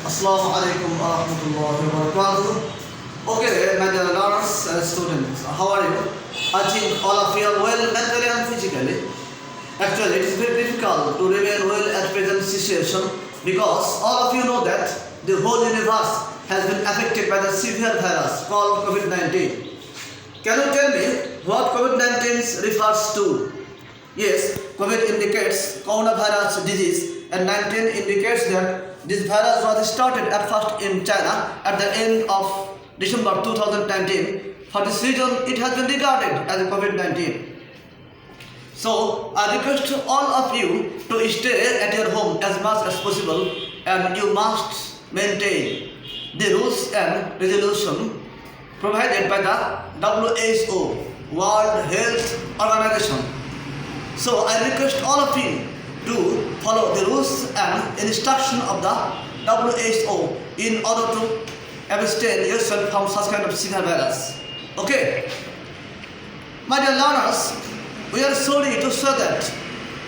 Assalamu alaikum wa rahmatullahi wa barakatuh. Okay, my dear learners and students, how are you? I think all of you are well mentally and physically. Actually, it is very difficult to remain well at present situation because all of you know that the whole universe has been affected by the severe virus called COVID-19. Can you tell me what COVID-19 refers to? Yes, COVID indicates coronavirus disease and 19 indicates that this virus was started at first in China at the end of December 2019. For this reason, it has been regarded as a COVID-19. So, I request all of you to stay at your home as much as possible and you must maintain the rules and resolution provided by the WHO, World Health Organization. So I request all of you to follow the rules and instruction of the WHO in order to abstain yourself from such kind of severe virus. Okay? My dear learners, we are sorry to say that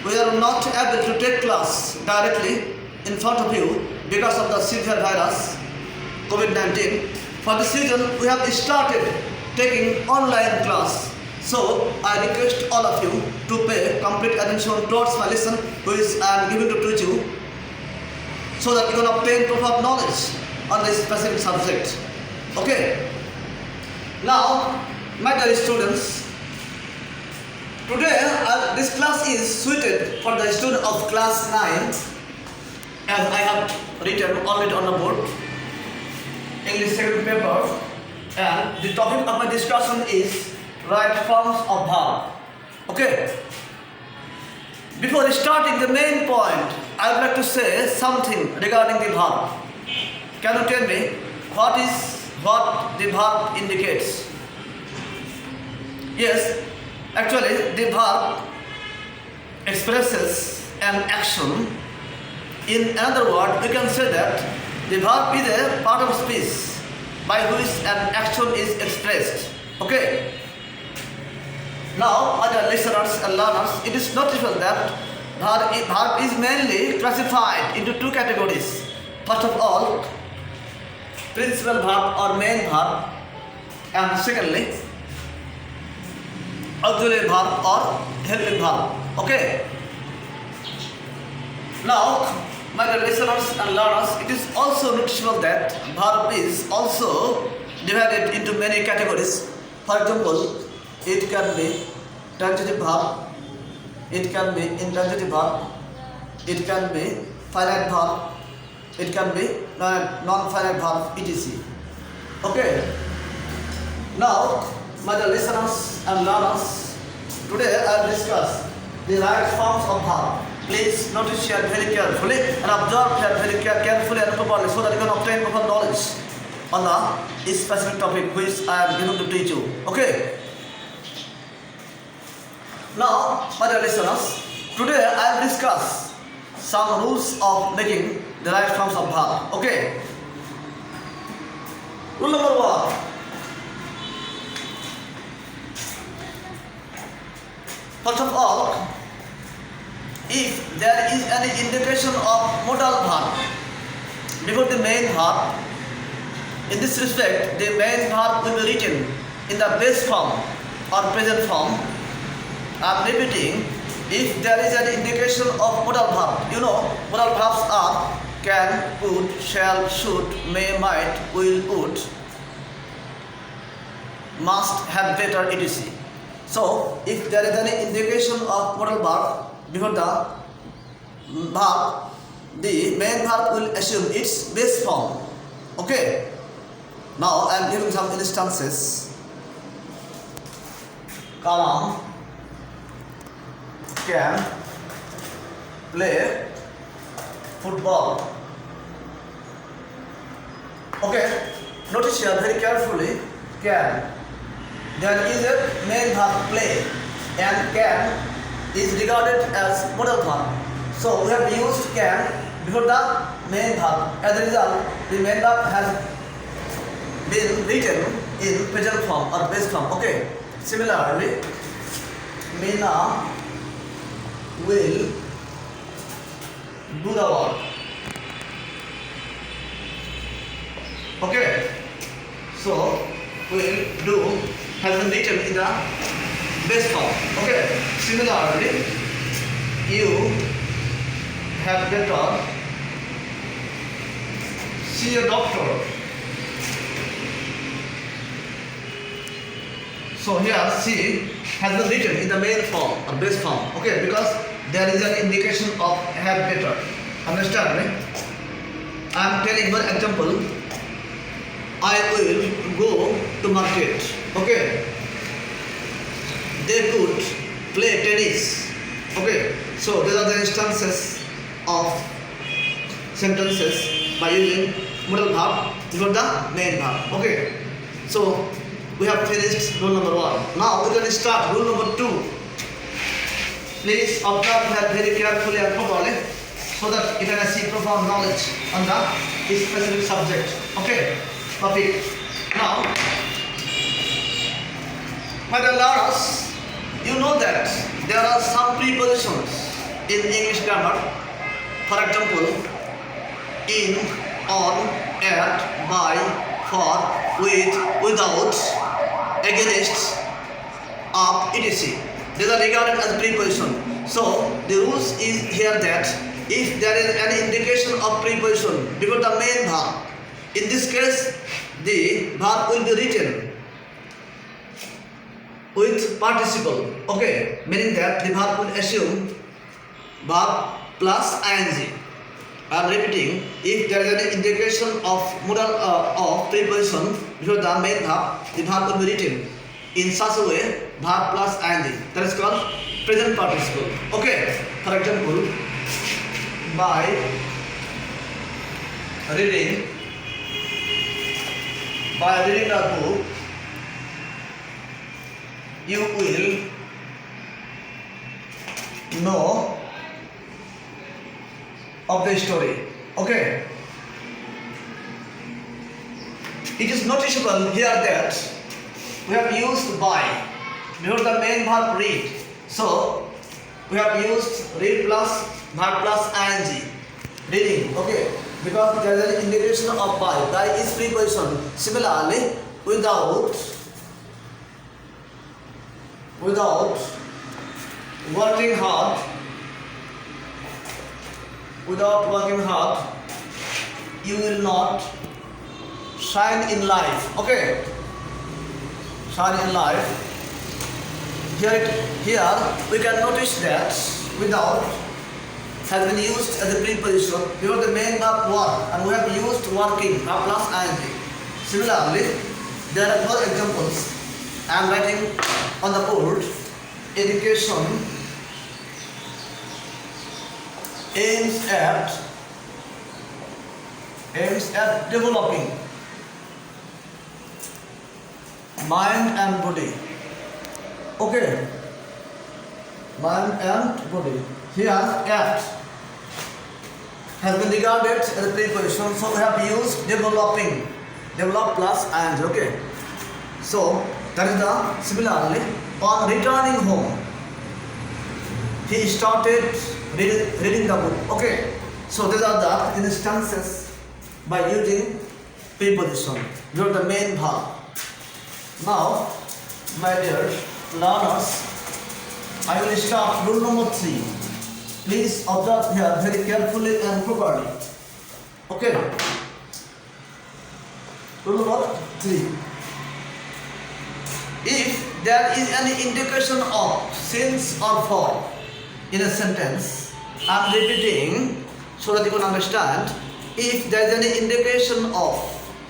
we are not able to take class directly in front of you because of the severe virus COVID-19. For this reason, we have started taking online class. So, I request all of you to pay complete attention towards my lesson which I am giving to teach you so that you can obtain proper knowledge on this specific subject. Okay? Now, my dear students, today this class is suited for the student of class 9 as I have written already on the board. English second paper, and the topic of my discussion is right forms of verb. Okay. Before starting the main point, I would like to say something regarding the verb. Can you tell me what the verb indicates? Yes, actually the verb expresses an action. In another word, we can say that the verb is a part of speech by which an action is expressed. Okay. Now, other listeners and learners, it is noticeable that verb is mainly classified into two categories. First of all, principal verb or main verb, and secondly, auxiliary verb or helping verb. Okay. Now, my dear listeners and learners, it is also noticeable that verb is also divided into many categories. For example, it can be transitive verb, it can be intransitive verb, it can be finite verb, it can be non-finite verb, etc. Okay. Now, my dear listeners and learners, today I will discuss the right forms of verb. Please notice here very carefully and observe here very carefully and properly so that you can obtain proper knowledge on the specific topic which I am going to teach you. Okay. Now, my dear listeners, today I will discuss some rules of making the right forms of verb. Okay. Rule number 1. First of all, if there is any indication of modal verb before the main verb, in this respect, the main verb will be written in the base form or present form. I am repeating, if there is an indication of modal verb, you know, modal verbs are can, could, shall, should, may, might, will, would, must, have, better, etc. So, if there is any indication of modal verb before the verb, the main verb will assume its base form. Okay. Now I am giving some instances. Kalam can play football. Okay. Notice here very carefully. Can. There is a main verb play, and can is regarded as modal verb. So we have used can before the main verb. As a result, the main verb has been written in present form or base form. Okay. Similarly, Meena will do the work. Okay, so we'll do has been written in the base form. Okay, similarly, you had better see a doctor. So here C has been written in the main form or base form. Okay, because there is an indication of have better. Understand me? I am telling one example. I will go to market. Okay. They could play tennis. Okay. So these are the instances of sentences by using modal verb before the main verb. Okay. So we have finished rule number 1. Now we can start rule number 2. Please observe that very carefully and properly so that you can see profound knowledge on the specific subject. Okay. Topic. Now, my dear learners, you know that there are some prepositions in English grammar. For example, in, on, at, by, for, with, without, against, up, etc. These are regarded as preposition. So the rules is here that if there is any indication of preposition before the main verb, in this case the verb will be written with participle. Okay, meaning that the verb will assume verb plus ing. I am repeating, if there is an indication of modal of preposition before the main verb, the verb will be written in such a way verb plus ing. That is called present participle. Okay, for example, by reading the book, you will know of the story. Okay. It is noticeable here that we have used by before the main verb read. So we have used read plus verb plus ing. Reading. Okay. Because there is an indication of by. By is preposition. Similarly, without working hard, you will not shine in life. Okay, shine in life. Here we can notice that without has been used as a preposition before the main verb work, and we have used working verb plus ing. Similarly, there are more examples. I am writing on the board. Education aims at developing mind and body. Okay, mind and body. Here, at has been regarded as a preposition, so we have used developing, develop plus ing. Okay, so that is the similarly on returning home, he started reading the book. Okay, so these are the instances by using preposition before the main verb. Now, my dear learners, I will start rule number 3. Please observe here very carefully and properly. Okay. Rule number 3. If there is any indication of since or for in a sentence, I am repeating so that you can understand. If there is any indication of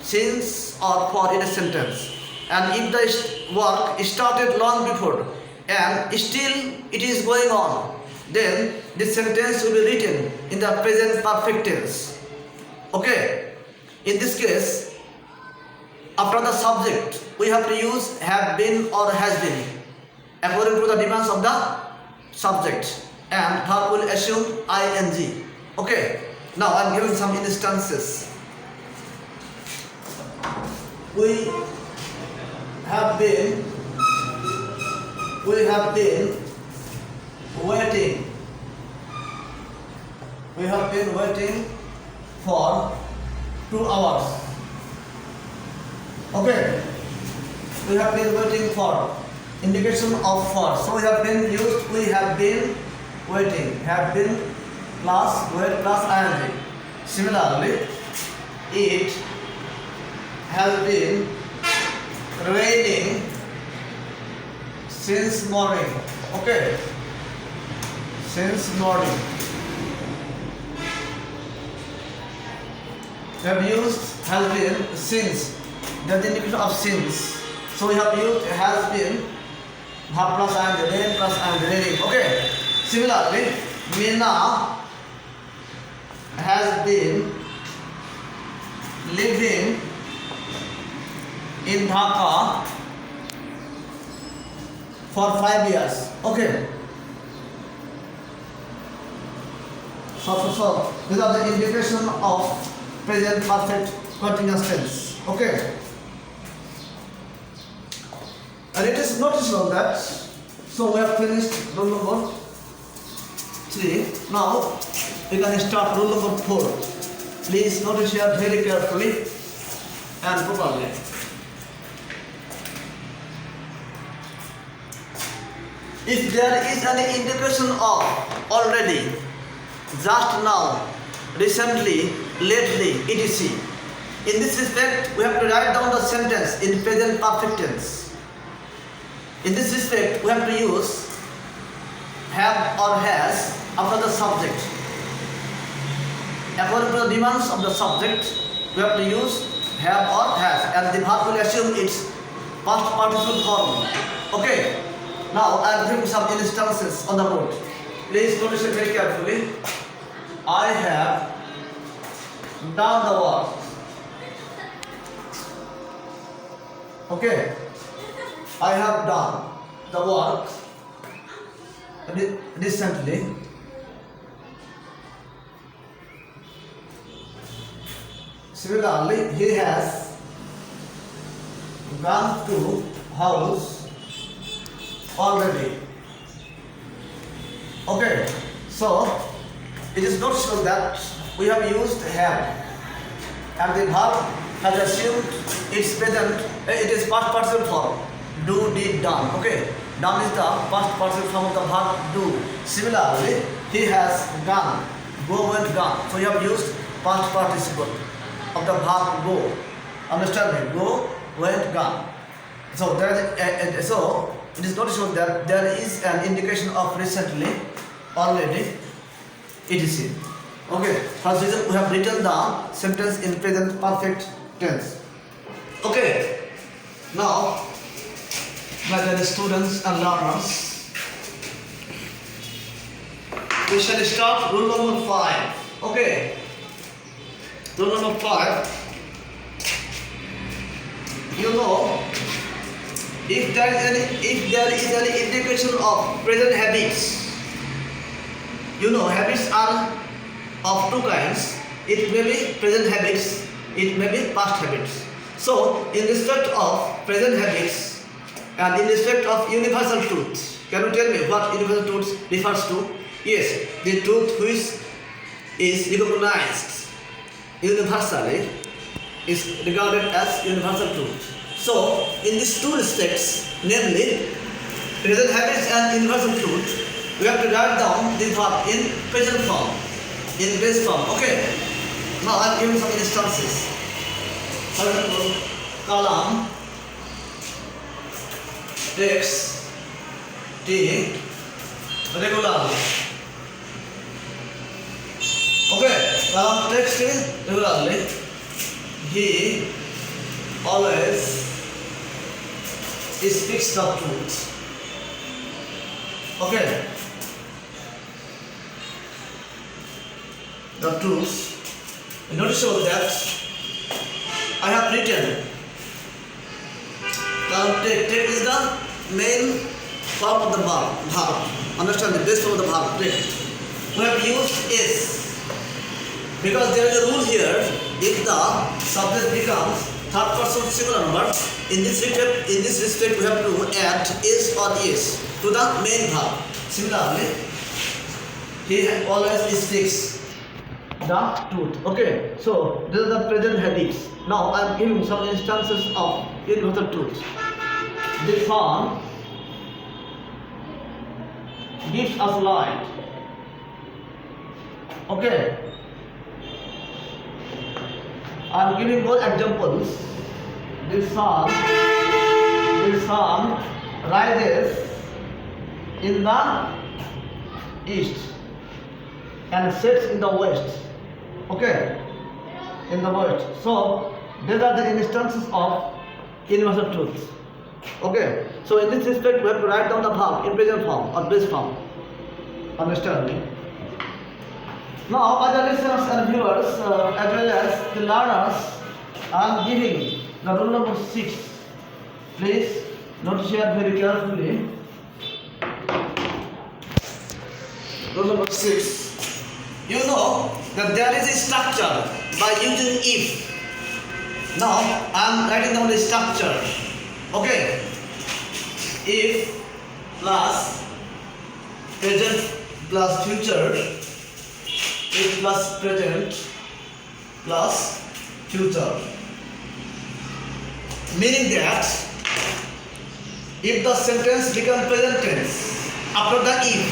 since or for in a sentence, and if the work started long before and still it is going on, then this sentence will be written in the present perfect tense. Okay, in this case, after the subject we have to use have been or has been according to the demands of the subject, and verb will assume ing. Okay, now I am giving some instances. We have been waiting. We have been waiting for 2 hours. Okay. We have been waiting for. Indication of for. So we have been used. We have been waiting. Have been plus wait plus ing. Similarly, it has been raining since morning. Okay. Since morning. We have used has been since. That's the indication of since. So we have used has been verb plus and rain plus and raining. Okay. Similarly, Meena has been living in Dhaka for 5 years. Okay. So these are the indication of present perfect continuous tense. Okay. And it is noticeable that, so we have finished rule number 3. Now we can start rule number 4. Please notice here very carefully and properly. If there is any indication of already, just now, recently, lately, etc. In this respect, we have to write down the sentence in present perfect tense. In this respect, we have to use have or has after the subject. According to the demands of the subject, we have to use have or has, and the verb will assume its past participle form. Okay. Now I am giving some instances on the board. Please notice it very carefully. I have done the work. Okay. I have done the work recently. Similarly, he has gone to house already. Okay, so it is noticeable that we have used have, and the verb has assumed its present, it is past participle form. Do, did, done. Okay, done is the past participle form of the verb do. Similarly, he has gone, go, went, gone. So you have used past participle of the verb go. Understand me? Go, went, gone. So there is so it is noticeable that there is an indication of recently, already, etc. Okay, first reason we have written the sentence in present perfect tense. Okay, now my dear students and learners, we shall start rule number 5. Okay, rule number 5. You know, if there is any indication of present habits, you know, habits are of two kinds. It may be present habits, it may be past habits. So in respect of present habits and in respect of universal truth, can you tell me what universal truth refers to? Yes, the truth which is recognized universally is regarded as universal truth. So in these two respects, namely present habits and universal truth, we have to write down the verb in present form, in base form. Okay. Now I am giving some instances. For example, Kalam takes tea regularly. Okay, Kalam takes tea regularly. He always speaks the truth. Okay. The truth. Notice that I have written. Now take is the main form of the verb. Understand the base form of the verb. Take. We have used is because there is a rule here. If the subject becomes third person singular number, in this respect we have to add is or is to the main verb. Similarly, he always speaks the truth. Okay, so these are the present habits. Now I am giving some instances of universal truth. The sun gives us light. Okay. I am giving more examples. The sun rises in the east and sets in the west. Okay, in the west. So these are the instances of universal truths. Okay, so in this respect we have to write down the verb in present form or base form. Understand me? Now, other listeners and viewers, as well as the learners, I am giving the rule number 6. Please note here very carefully. Rule number 6. You know that there is a structure by using if. Now, I am writing down the structure. Okay. If plus present plus future. If plus present plus future, meaning that if the sentence becomes present tense after the if,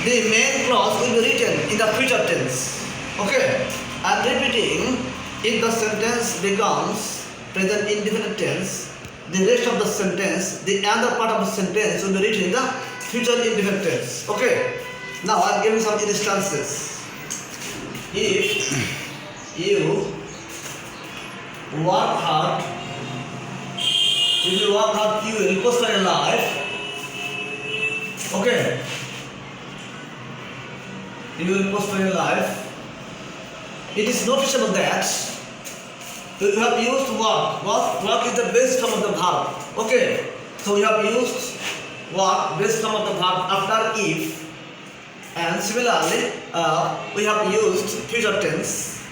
the main clause will be written in the future tense. Okay, I am repeating, if the sentence becomes present indefinite tense, the rest of the sentence, the other part of the sentence will be written in the future indefinite tense. Okay. Now I am giving some instances. If you work hard, you will prosper in life. Okay. You will prosper in life. It is noticeable that you have used work. Work is the base form of the verb. Okay. So we have used work, base form of the verb after if. And similarly, we have used future tense.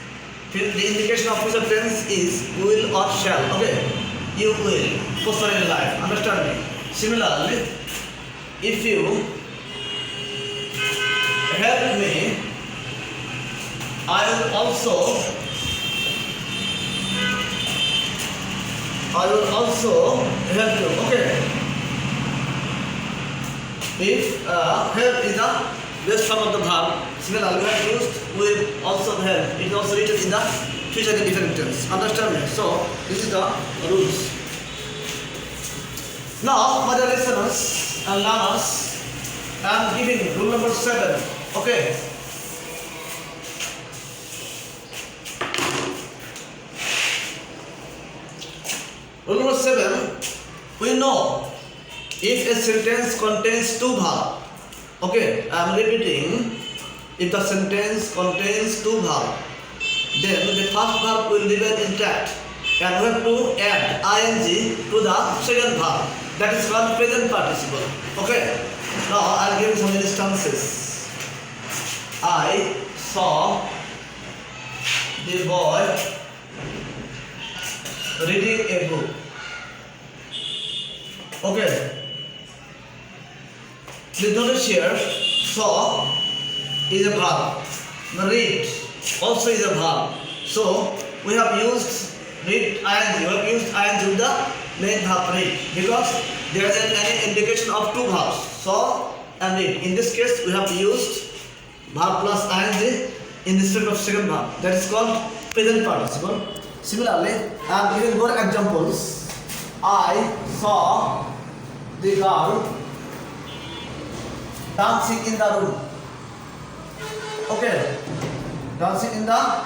The indication of future tense is will or shall. Okay, you will prosper in life. Understand me? Similarly, if you help me, I will also help you. Okay. If help is the base form of the verb, similarly we have used will also help. It is also written in the future indefinite tense. Understand me? So this is the rules. Now, my dear listeners and learners, I am giving rule number 7. Okay. Rule number 7. We know if a sentence contains two verbs. Okay, I am repeating. If the sentence contains two verbs, then the first verb will remain intact, and we have to add ing to the second verb. That is called present participle. Okay. Now I will give some instances. I saw the boy reading a book. Okay. Please notice here, saw is a verb. Read also is a verb. So we have used read ing. We have used ing with the main verb read because there isn't any indication of two verbs. Saw and read. In this case, we have used verb plus ing in respect of second verb. That is called present participle. Similarly, I am giving more examples. I saw the girl dancing in the room. Okay, dancing in the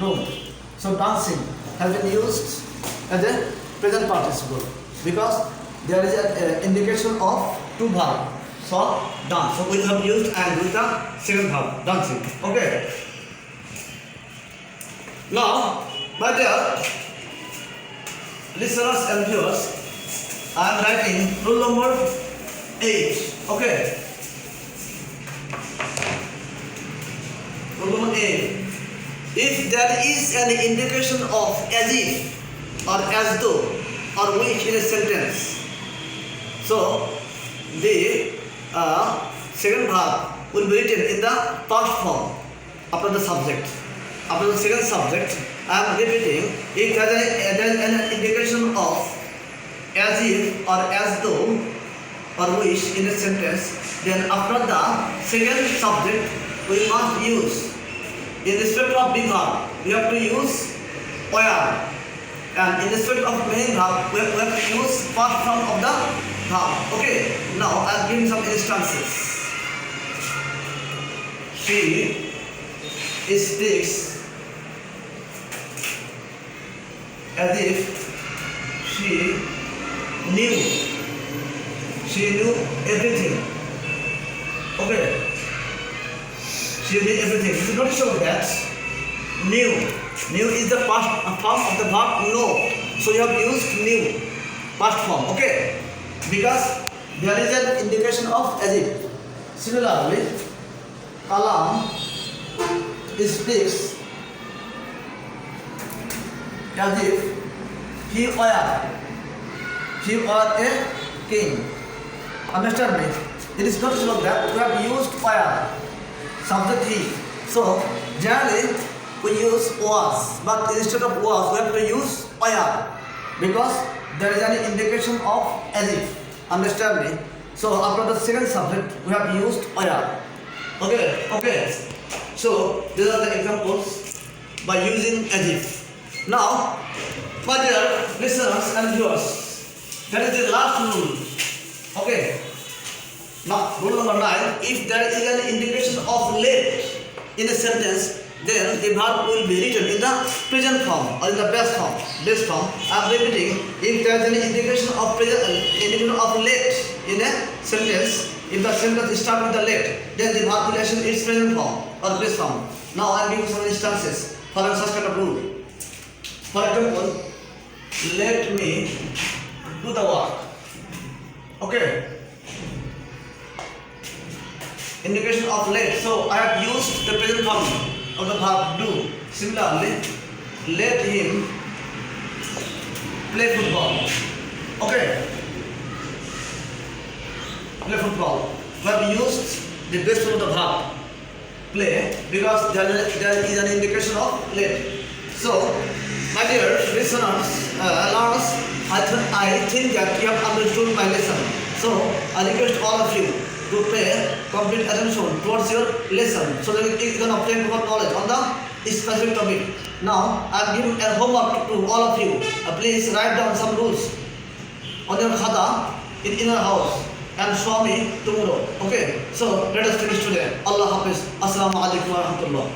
room. So dancing has been used as a present participle because there is an indication of two verbs. So dance. So we have used and with the second verb, dancing. Okay. Now, my dear listeners and viewers, I am writing rule number 8. Okay. Rule number 8. If there is an indication of as if or as though or which in a sentence, so the second verb will be written in the past form after the subject. after the second subject, I am repeating. If there is an indication of as if or as though or wish in a sentence, then after the second subject we must use. In respect of big verb, we have to use where, and in respect of main verb, we have to use first form of the verb. Okay, now I am giving some instances. She speaks as if she knew everything. Okay, she knew everything. You don't show that knew is the past form of the verb know, so you have used knew past form. Okay, because there is an indication of as if. Similarly, Kalam speaks as if he were a king. Understand me? It is not so that we have used were, subject he. So generally we use was, but instead of was we have to use were, because there is an indication of as if. Understand me? So after the second subject we have used were. Okay. So these are the examples by using as if. Now, my dear listeners and viewers, that is the last rule. Okay. Now, rule number 9. If there is an indication of late in a sentence, then the verb will be written in the present form or in the base form. I am repeating. If there is an indication of late in a sentence, if the sentence starts with the late, then the verb will assume its present form or base form. Now I am giving some instances for such kind of rule. For example, let me do the work. Okay. Indication of late. So I have used the present form of the verb do. Similarly, let him play football. Okay. Play football. We have used the base form of the verb play because there is an indication of late. So, my dear listeners, learners, I think that you have understood my lesson. So, I request all of you to pay complete attention towards your lesson so that you can obtain more knowledge on the specific topic. Now, I am giving a homework to all of you. Please write down some rules on your khata in inner house and show me tomorrow. Okay, so let us finish today. Allah Hafiz. Assalamu alaikum wa rahmatullah.